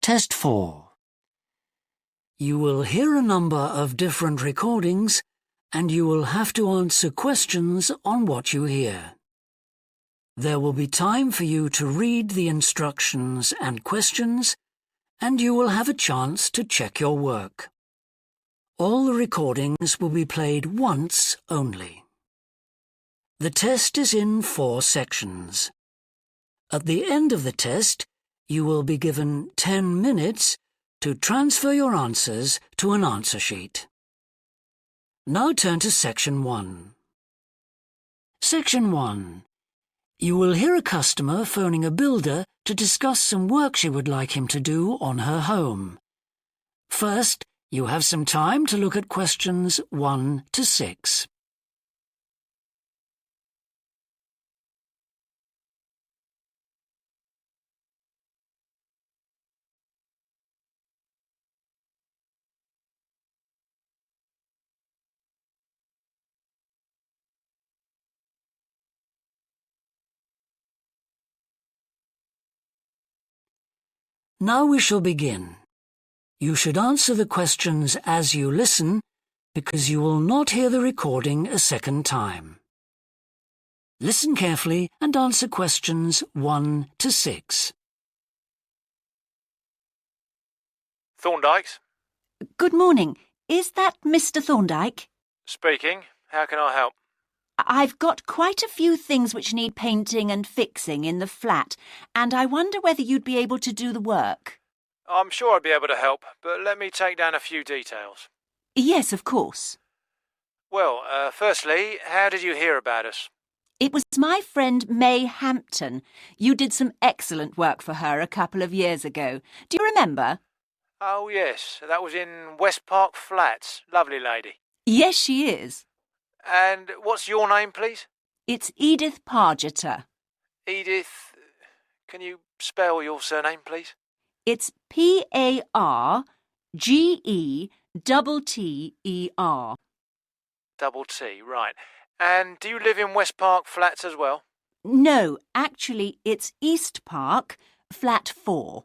Test 4. You will hear a number of different recordings and you will have to answer questions on what you hear. There will be time for you to read the instructions and questions, and you will have a chance to check your work. All the recordings will be played once only. The test is in 4 sections. At the end of the test, you will be given 10 minutes to transfer your answers to an answer sheet. Now turn to Section 1. Section 1. You will hear a customer phoning a builder to discuss some work she would like him to do on her home. First, you have some time to look at questions 1 to 6. Now we shall begin. You should answer the questions as you listen, because you will not hear the recording a second time. Listen carefully and answer questions 1 to 6. Thorndike's? Good morning. Is that Mr. Thorndyke? Speaking. How can I help? I've got quite a few things which need painting and fixing in the flat, and I wonder whether you'd be able to do the work. I'm sure I'd be able to help, but let me take down a few details. Yes, of course. Well, firstly, how did you hear about us? It was my friend May Hampton. You did some excellent work for her a couple of years ago. Do you remember? Oh, yes. That was in West Park Flats. Lovely lady. Yes, she is. And what's your name, please? It's Edith Pargetter. Edith. Can you spell your surname, please? It's Pargetter. Double T, right. And do you live in West Park Flats as well? No, actually, it's East Park, flat 4.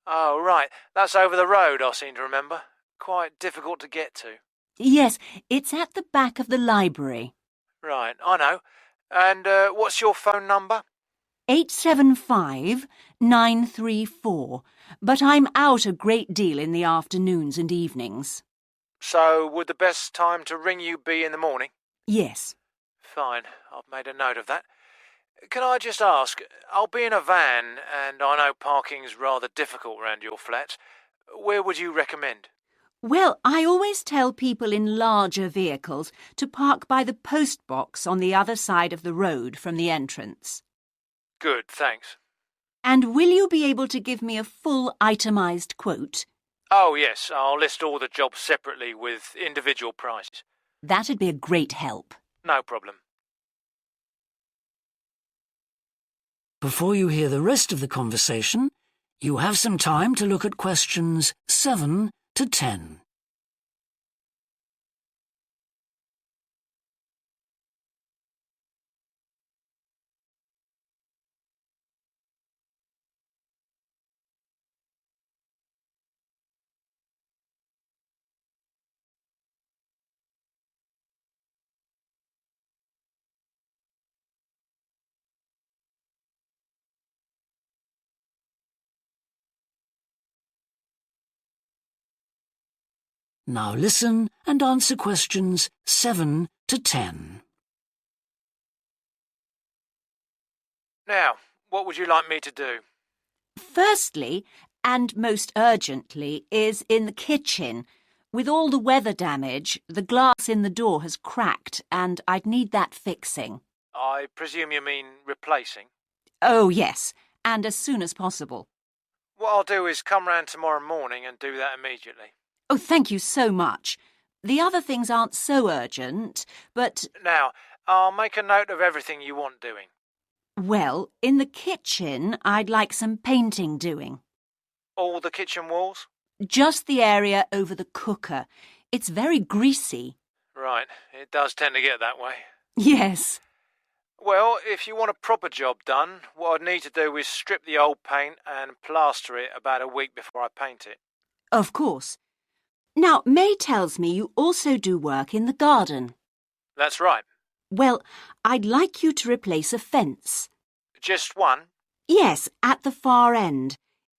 Oh, right. That's over the road, I seem to remember. Quite difficult to get to. Yes, it's at the back of the library. Right, I know. And what's your phone number? 875-934, but I'm out a great deal in the afternoons and evenings. So would the best time to ring you be in the morning? Yes. Fine, I've made a note of that. Can I just ask, I'll be in a van and I know parking's rather difficult around your flats. Where would you recommend? Well, I always tell people in larger vehicles to park by the postbox on the other side of the road from the entrance. Good, thanks. And will you be able to give me a full itemised quote? Oh, yes, I'll list all the jobs separately with individual prices. That'd be a great help. No problem. Before you hear the rest of the conversation, you have some time to look at questions 7 to 10. Now listen and answer questions 7 to 10. Now, what would you like me to do? Firstly, and most urgently, is in the kitchen. With all the weather damage, the glass in the door has cracked and I'd need that fixing. I presume you mean replacing? Oh, yes, and as soon as possible. What I'll do is come round tomorrow morning and do that immediately. Oh, thank you so much. The other things aren't so urgent, but... Now, I'll make a note of everything you want doing. Well, in the kitchen, I'd like some painting doing. All the kitchen walls? Just the area over the cooker. It's very greasy. Right, it does tend to get that way. Yes. Well, if you want a proper job done, what I'd need to do is strip the old paint and plaster it about a week before I paint it. Of course. Now, May tells me you also do work in the garden. That's right. Well, I'd like you to replace a fence. Just one? Yes, at the far end.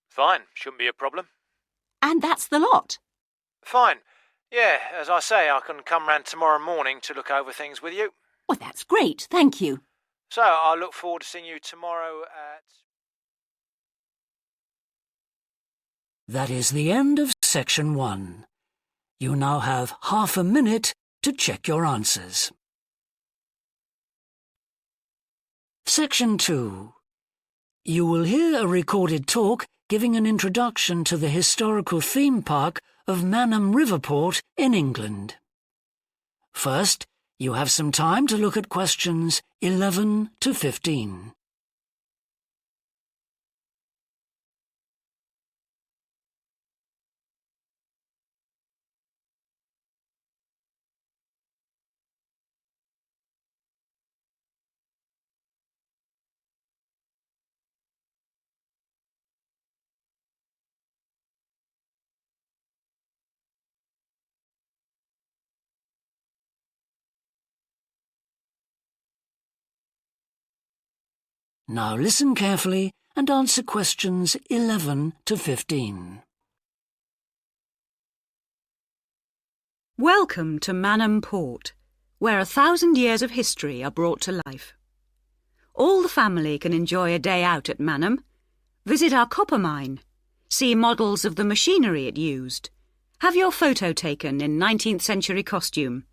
Fine, shouldn't be a problem. And that's the lot. Fine. Yeah, as I say, I can come round tomorrow morning to look over things with you. Well, that's great, thank you. So, I look forward to seeing you tomorrow at... That is the end of section 1. You now have half a minute to check your answers. Section 2. You will hear a recorded talk giving an introduction to the historical theme park of Manam Riverport in England. First, you have some time to look at questions 11 to 15. Now listen carefully and answer questions 11 to 15. Welcome to Manam Port, where 1,000 years of history are brought to life. All the family can enjoy a day out at Manam, visit our copper mine, see models of the machinery it used, have your photo taken in 19th century costume,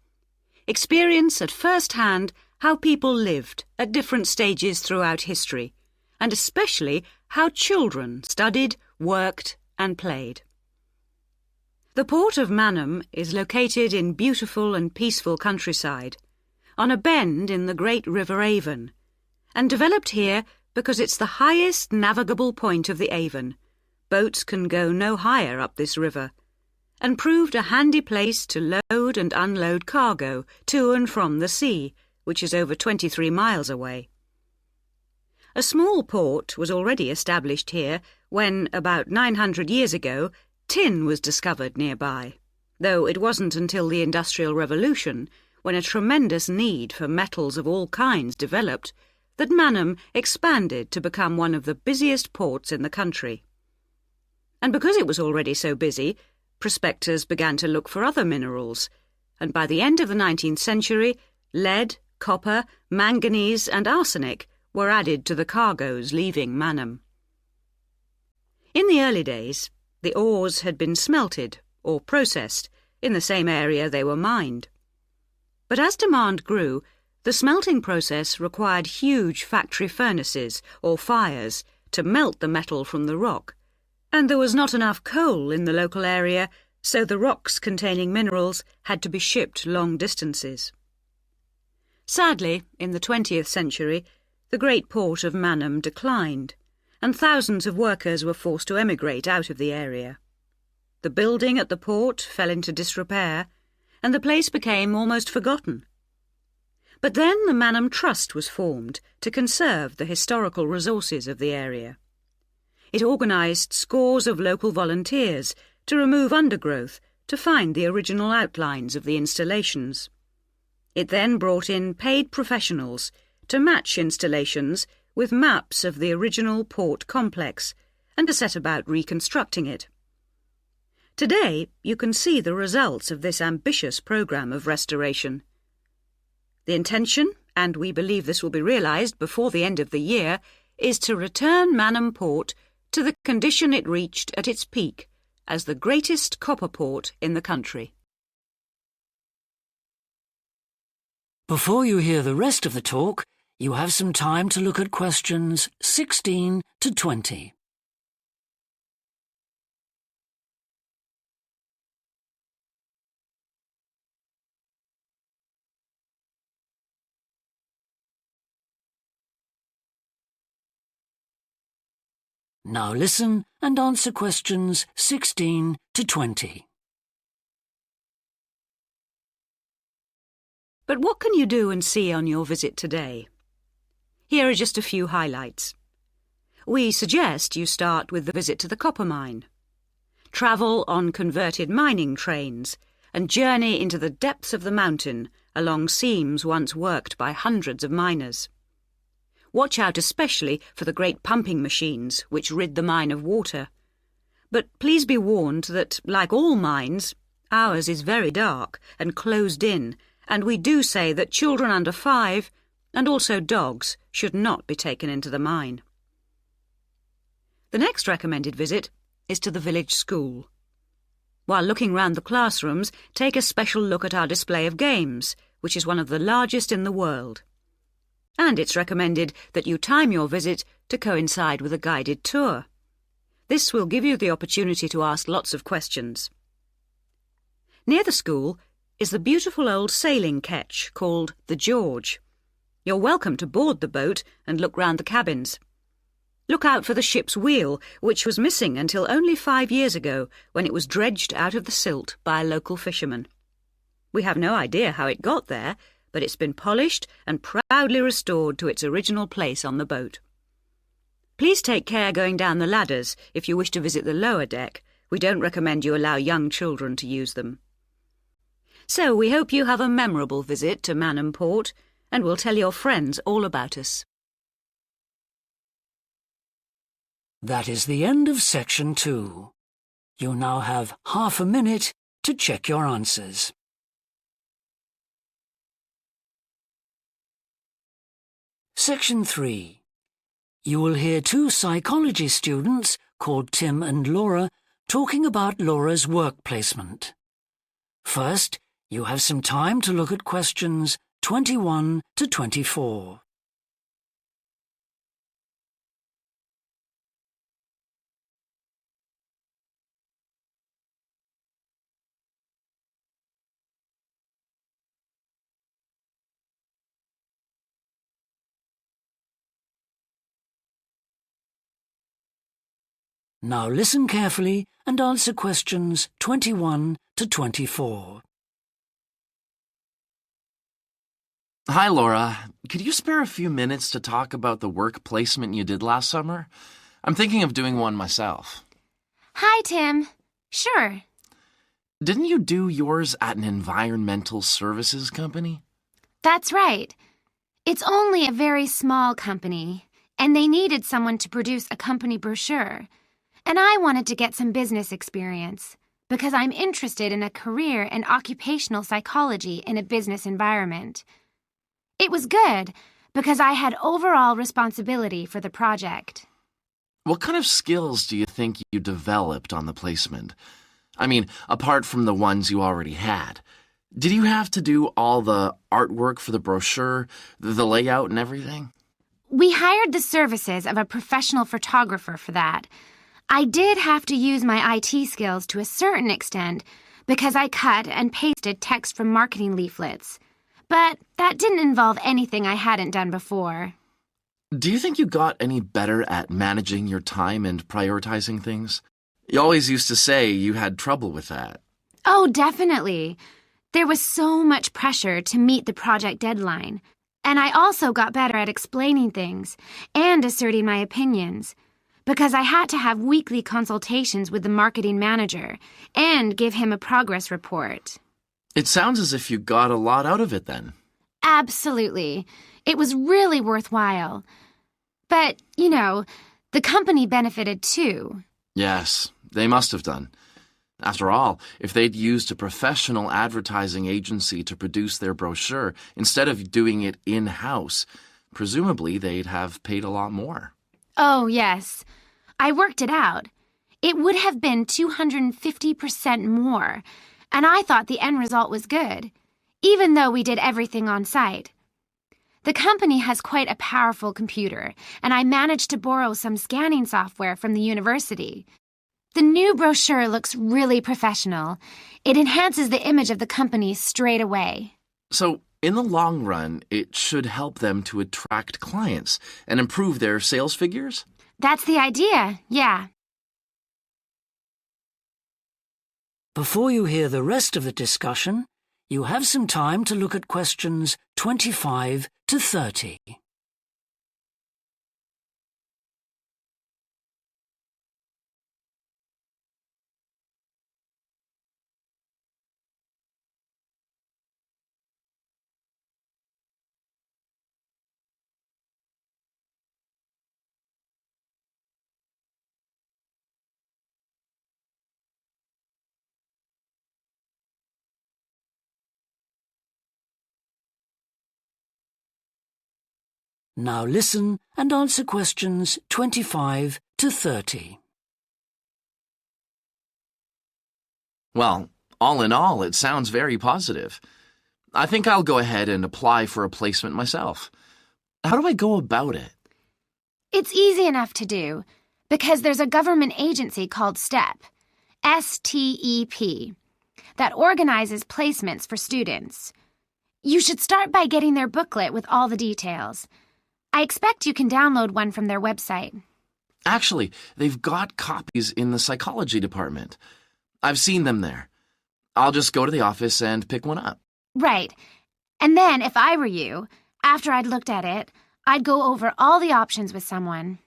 experience at first hand how people lived at different stages throughout history, and especially how children studied, worked and played. The port of Manam is located in beautiful and peaceful countryside, on a bend in the great River Avon, and developed here because it's the highest navigable point of the Avon. Boats can go no higher up this river, and proved a handy place to load and unload cargo to and from the sea, which is over 23 miles away. A small port was already established here when, about 900 years ago, tin was discovered nearby, though it wasn't until the Industrial Revolution, when a tremendous need for metals of all kinds developed, that Manam expanded to become one of the busiest ports in the country. And because it was already so busy, prospectors began to look for other minerals, and by the end of the 19th century, lead, copper, manganese and arsenic were added to the cargoes leaving Manam. In the early days, the ores had been smelted or processed in the same area they were mined. But as demand grew, the smelting process required huge factory furnaces or fires to melt the metal from the rock, and there was not enough coal in the local area, so the rocks containing minerals had to be shipped long distances. Sadly, in the 20th century, the great port of Manam declined, and thousands of workers were forced to emigrate out of the area. The building at the port fell into disrepair, and the place became almost forgotten. But then the Manam Trust was formed to conserve the historical resources of the area. It organised scores of local volunteers to remove undergrowth to find the original outlines of the installations. It then brought in paid professionals to match installations with maps of the original port complex and to set about reconstructing it. Today, you can see the results of this ambitious programme of restoration. The intention, and we believe this will be realised before the end of the year, is to return Manam Port to the condition it reached at its peak as the greatest copper port in the country. Before you hear the rest of the talk, you have some time to look at questions 16 to 20. Now listen and answer questions 16 to 20. But what can you do and see on your visit today? Here are just a few highlights. We suggest you start with the visit to the copper mine. Travel on converted mining trains and journey into the depths of the mountain along seams once worked by hundreds of miners. Watch out especially for the great pumping machines which rid the mine of water. But please be warned that, like all mines, ours is very dark and closed in, and we do say that children under 5, and also dogs, should not be taken into the mine. The next recommended visit is to the village school. While looking round the classrooms, take a special look at our display of games, which is one of the largest in the world. And it's recommended that you time your visit to coincide with a guided tour. This will give you the opportunity to ask lots of questions. Near the school is the beautiful old sailing ketch called the George. You're welcome to board the boat and look round the cabins. Look out for the ship's wheel, which was missing until only 5 years ago, when it was dredged out of the silt by a local fisherman. We have no idea how it got there, but it's been polished and proudly restored to its original place on the boat. Please take care going down the ladders if you wish to visit the lower deck. We don't recommend you allow young children to use them. So we hope you have a memorable visit to Manam Port, and will tell your friends all about us. That is the end of section 2. You now have half a minute to check your answers. Section 3. You will hear 2 psychology students called Tim and Laura talking about Laura's work placement. First, you have some time to look at questions 21 to 24. Now listen carefully and answer questions 21 to 24. Hi, Laura. Could you spare a few minutes to talk about the work placement you did last summer? I'm thinking of doing one myself. Hi, Tim. Sure. Didn't you do yours at an environmental services company? That's right. It's only a very small company, and they needed someone to produce a company brochure. And I wanted to get some business experience because I'm interested in a career in occupational psychology in a business environment. It was good because I had overall responsibility for the project. What kind of skills do you think you developed on the placement? I mean, apart from the ones you already had. Did you have to do all the artwork for the brochure, the layout and everything? We hired the services of a professional photographer for that. I did have to use my IT skills to a certain extent because I cut and pasted text from marketing leaflets. But that didn't involve anything I hadn't done before. Do you think you got any better at managing your time and prioritizing things? You always used to say you had trouble with that. Oh, definitely. There was so much pressure to meet the project deadline. And I also got better at explaining things and asserting my opinions, because I had to have weekly consultations with the marketing manager and give him a progress report. It sounds as if you got a lot out of it then. Absolutely. It was really worthwhile. But, you know, the company benefited too. Yes, they must have done. After all, if they'd used a professional advertising agency to produce their brochure instead of doing it in-house, presumably they'd have paid a lot more. Oh, yes. I worked it out. It would have been 250% more, and I thought the end result was good, even though we did everything on site. The company has quite a powerful computer, and I managed to borrow some scanning software from the university. The new brochure looks really professional. It enhances the image of the company straight away. So, in the long run, it should help them to attract clients and improve their sales figures? That's the idea, yeah. Before you hear the rest of the discussion, you have some time to look at questions 25 to 30. Now listen and answer questions 25 to 30. Well, all in all, it sounds very positive. I think I'll go ahead and apply for a placement myself. How do I go about it? It's easy enough to do, because there's a government agency called STEP, STEP, that organizes placements for students. You should start by getting their booklet with all the details. I expect you can download one from their website. Actually, they've got copies in the psychology department. I've seen them there. I'll just go to the office and pick one up. Right. And then, if I were you, after I'd looked at it, I'd go over all the options with someone.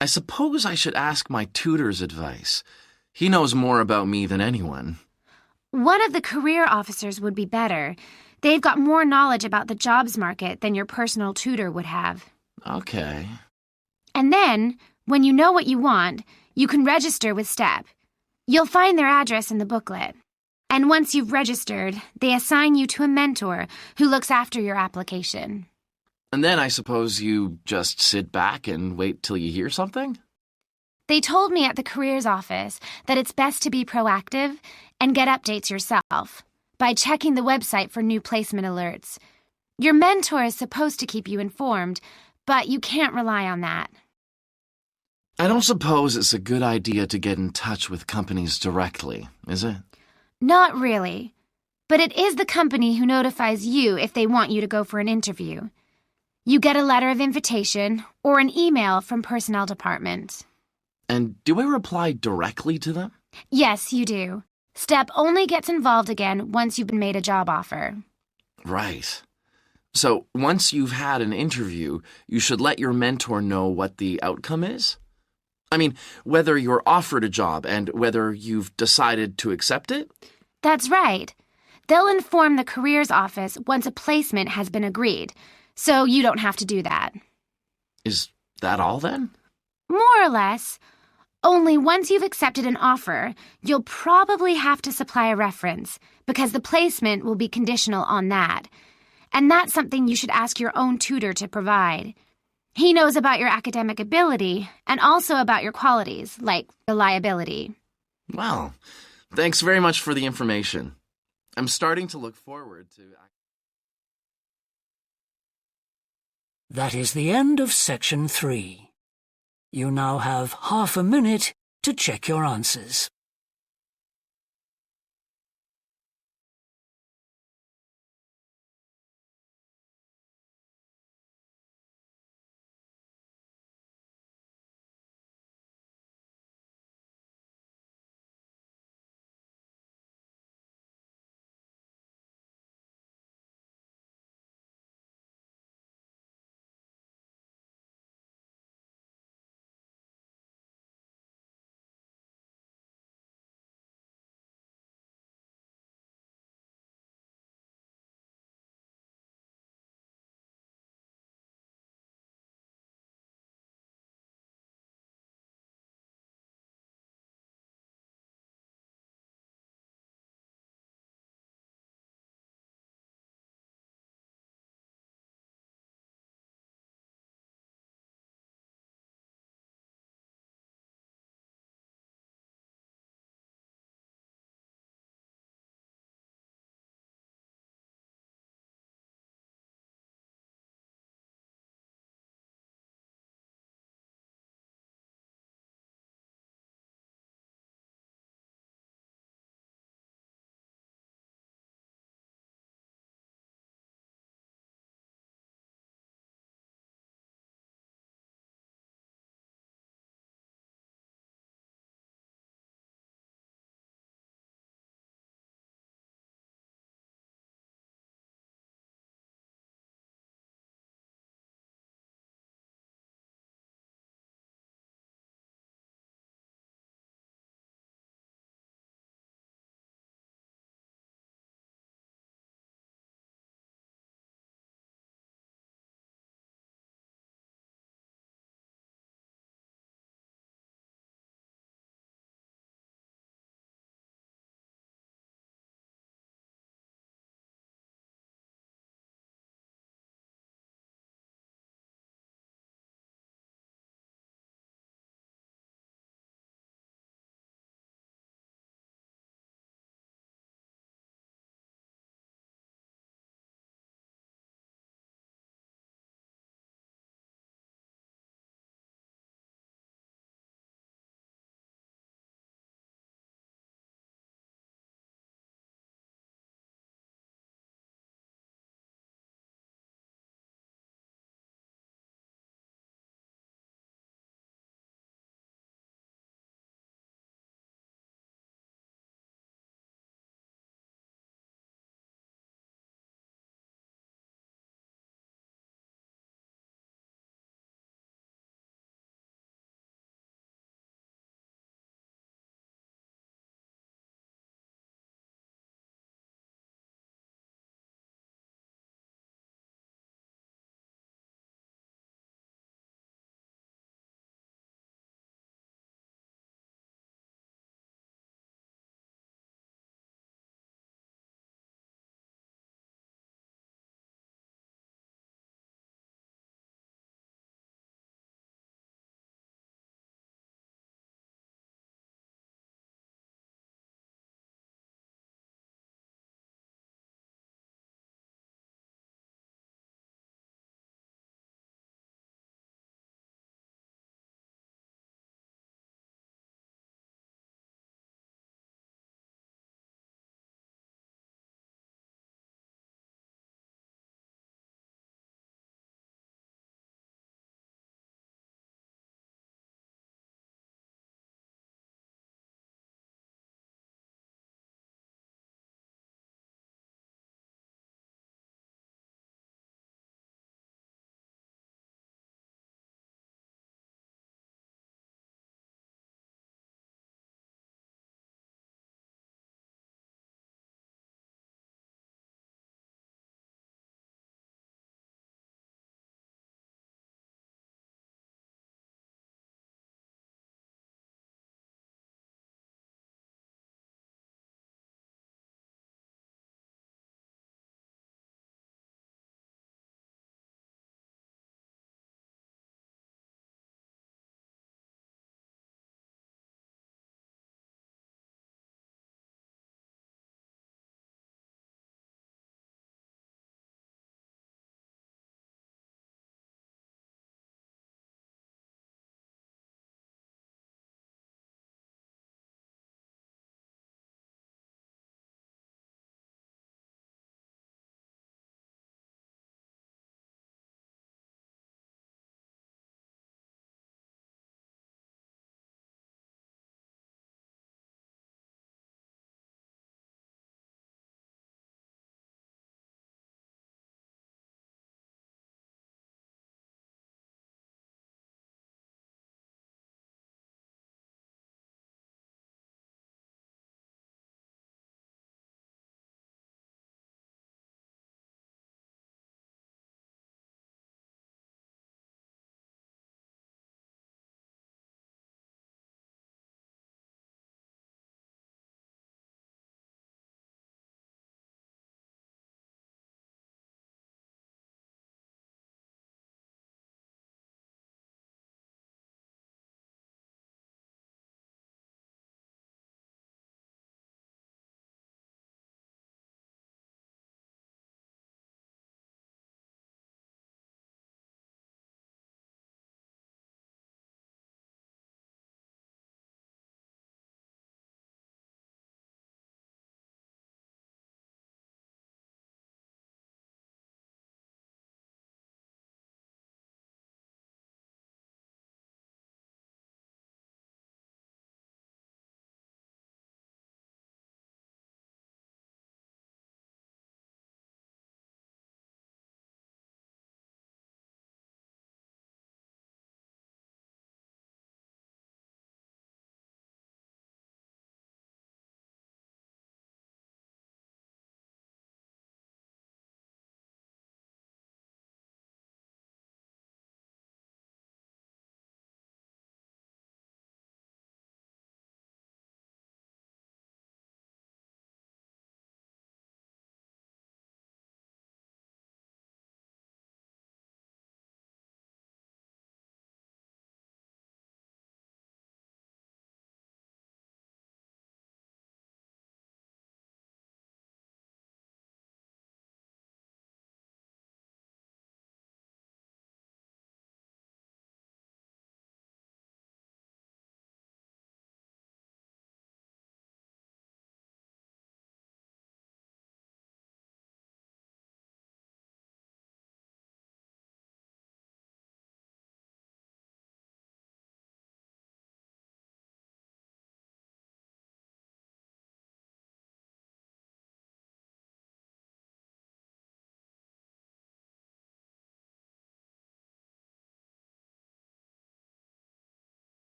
I suppose I should ask my tutor's advice. He knows more about me than anyone. One of the career officers would be better. They've got more knowledge about the jobs market than your personal tutor would have. Okay. And then, when you know what you want, you can register with STEP. You'll find their address in the booklet. And once you've registered, they assign you to a mentor who looks after your application. And then I suppose you just sit back and wait till you hear something? They told me at the careers office that it's best to be proactive and get updates yourself by checking the website for new placement alerts. Your mentor is supposed to keep you informed, but you can't rely on that. I don't suppose it's a good idea to get in touch with companies directly, is it? Not really. But it is the company who notifies you if they want you to go for an interview. You get a letter of invitation or an email from personnel department. And do I reply directly to them? Yes, you do. STEP only gets involved again once you've been made a job offer. Right. So once you've had an interview, you should let your mentor know what the outcome is? I mean, whether you're offered a job and whether you've decided to accept it? That's right. They'll inform the careers office once a placement has been agreed, so you don't have to do that. Is that all then? More or less. Only once you've accepted an offer, you'll probably have to supply a reference, because the placement will be conditional on that. And that's something you should ask your own tutor to provide. He knows about your academic ability and also about your qualities, like reliability. Well, thanks very much for the information. I'm starting to look forward to... That is the end of section 3. You now have half a minute to check your answers.